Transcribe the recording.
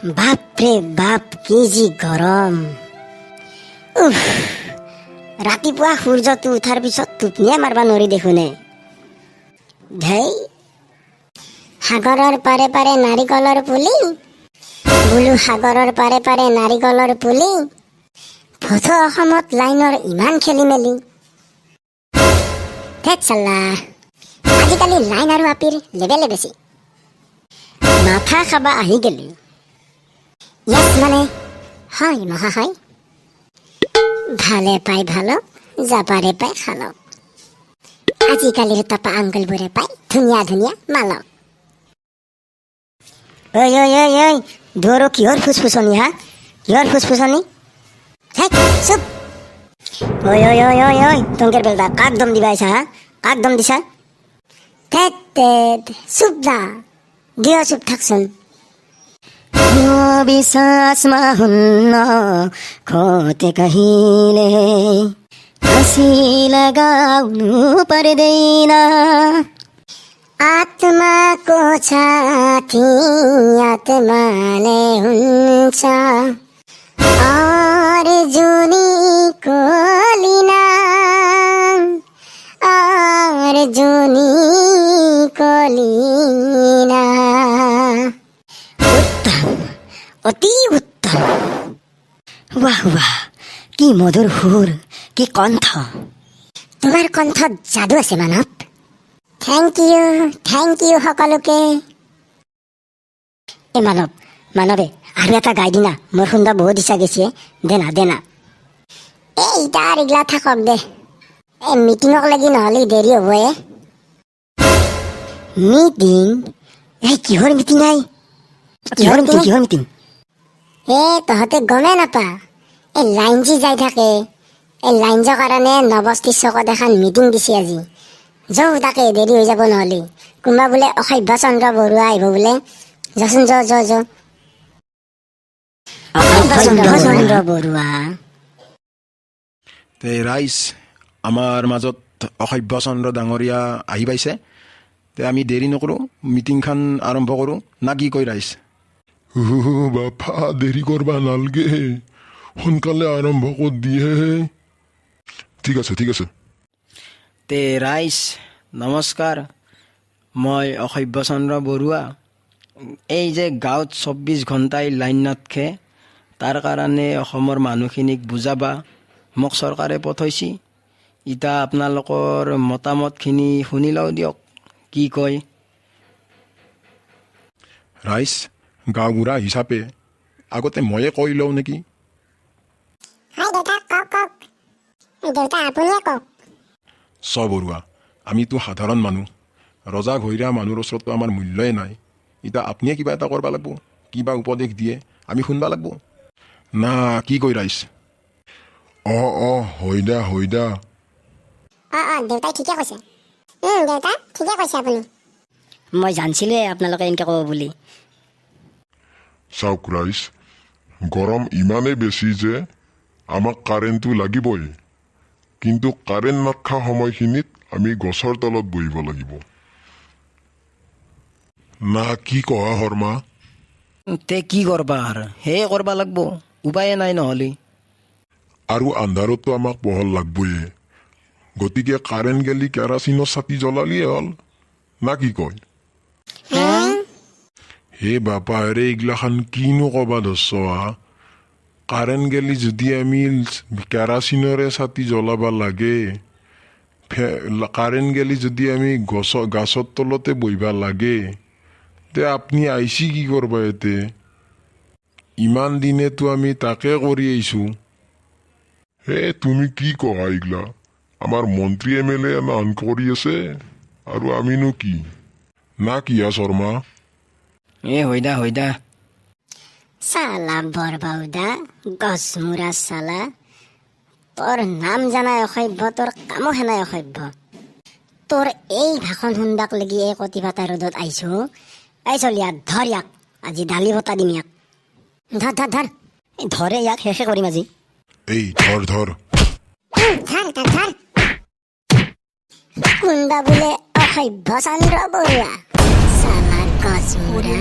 বাপৰে বাপ কি যি গৰম। উফ, ৰাতিপুৱা সূৰ্যটো উঠাৰ পিছত টোপনিয়ে মাৰবা নোৱাৰি দেখোনে। ধেই, সাগৰৰ পাৰে পাৰে নাৰিকলৰ পুলি, বোলো সাগৰৰ পাৰে পাৰে নাৰিকলৰ পুলি, ভথ অসমত লাইনৰ ইমান খেলি মেলি। ধেৎ চাল্লা, আজিকালি লাইন আৰু আপিৰ লেবেলে বেছি। মাথা খাবা আহি গেলি। ইয়াত মানে হয় মহাশয়, ভালে পাই ভালক, জাপাৰে পাই খালক। আজিকালিৰ টপা আংগুলবোৰে পাই ধুনীয়া ধুনীয়া মালক। ঐ ঐ ঐ ঐ, দুৱাৰো কিহৰ ফুচফুচনি হা? কিহৰ ফুচফুচনি? হেই চুপ। ঐ ঐ ঐ ঐ ঐ, টংকেৰ বেলদা, কাক দম দিবা আহিছা হা? কাক দম দিছা? ধেৎ তেত, চুপ দা, দিয় চুপ থাকচোন। বিশ্বাস মাহুন্ন खोते कहिले हँसी लगाउनु पर्दैन। आत्माको साथी आत्माले हुन्छ, अर्जुनीको लिना अर्जुनीको लिना। অতি উত্তম। বাহ বাহ, কি মধুৰ সুৰ, কি কণ্ঠ। তোমাৰ কণ্ঠত যাদু আছে মানৱ। থেংক ইউ সকলোকে। এ মানৱ, মানৱে আৰু এটা গাই দিনা, মোৰ শুনবা বহুত ইচ্ছা গৈছে। দেনা দেনা। এই তাৰ এইগিলা থাকক দে, এই মিটিঙক লাগি নহ'লে দেৰি হ'ব। মিটিং? এই কিহৰ মিটিং? কিহৰ মিটিং? তহঁতে গমেই নাপা? এই লাইন যি যাই থাকে, এই লাইন যোৱাৰ কাৰণে নৱস্থিত চকত এখন মিটিং দিছে আজি। যৌ তাকে, দেৰি হৈ যাব নহ'লে। কোনোবা বোলে অসভ্য চন্দ্ৰ বৰুৱা আহিব বোলে। যাচোন য চন্দ্ৰ বৰুৱা। ৰাইজ, আমাৰ মাজত অসভ্য চন্দ্ৰ ডাঙৰীয়া আহি পাইছে। আমি দেৰি নকৰোঁ, মিটিংখন আৰম্ভ কৰোঁ না কি কয় ৰাইজ? বাপা, দেৰি কৰবা নালগে, সোনকালে আৰম্ভ কৰি দিয়ে। ঠিক আছে। ৰাইজ নমস্কাৰ, মই অসভ্য চন্দ্ৰ বৰুৱা। এই যে গাঁৱত 24 ঘণ্টাই লাইন নাথাকে, তাৰ কাৰণে অসমৰ মানুহখিনিক বুজাবা মোক চৰকাৰে পঠাইছি। এতিয়া আপোনালোকৰ মতামতখিনি শুনি লওঁ দিয়ক, কি কয়। ৰাইজ, গাঁওবুঢ়া হিচাপে আগতে ময়ে কৈ লওঁ নেকি? বৰুৱা, আমিতো সাধাৰণ মানুহ, ৰজা ঘৈৰা মানুহৰ ওচৰততো আমাৰ মূল্যই নাই। এতিয়া আপুনিয়ে কিবা এটা কৰিব লাগিব, কিবা উপদেশ দিয়ে আমি শুনবা লাগিব না কি কয় ৰাইজ? হয় দা। দেউতাই ঠিকে কৈছে। দেউতা ঠিকে কৈছে আপুনি। মই জানছিলোৱে আপোনালোকে এনেকৈ ক'ব বুলি। চাওক ৰাইজ, গৰম ইমানেই বেছি যে আমাক কাৰেণ্টটো লাগিবই, কিন্তু কাৰেণ্ট নাথকা সময়খিনিত আমি গছৰ তলত বহিব লাগিব না কি কয় শৰ্মা? তে কি কৰবা আৰু, সেয়ে কৰবা লাগব, উপায়ে নাই নহ'লে। আৰু আন্ধাৰতো আমাক পোহৰ লাগবয়ে, গতিকে কাৰেণ্ট গেলি কেৰাচিনৰ চাতি জ্বলালিয়ে হ'ল না কি কয়? হে বাপা ৰে, এইগিলাখান কিনো ক'বা ধৰছ? কাৰেণ্ট গেলি যদি আমি কেৰাচিনৰে চাতি জ্বলাবা লাগে, কাৰেণ্ট গেলি যদি আমি গাছৰ তলতে বহিবা লাগে, তে আপুনি আহিছি কি কৰবা ইয়াতে? ইমান দিনেতো আমি তাকে কৰি আহিছোঁ। তুমি কি কোৱা এইগিলা? আমাৰ মন্ত্ৰী MLA আন কৰি আছে আৰু আমিনো কি না কি শৰ্মা? হৈ দা। চালা বৰবাউদা, গছমূৰা চালা, তোৰ নাম জানাই অসভ্য, তোৰ কামো সেনাই অসভ্য। তোৰ এই ভাষণ শুনবাক লাগি এই কতিপাতা ৰ'দত আহিছো। এই চলিয়া ধৰ ইয়াক, আজি দালি বতা দিম ইয়াক। ধৰ ধৰে ইয়াক, শেষে কৰিম আজি। এই ধৰ ধৰ কোনবা বোলে অসভ্য চন্দ্ৰ বৰুৱা, চালা গছমূৰা।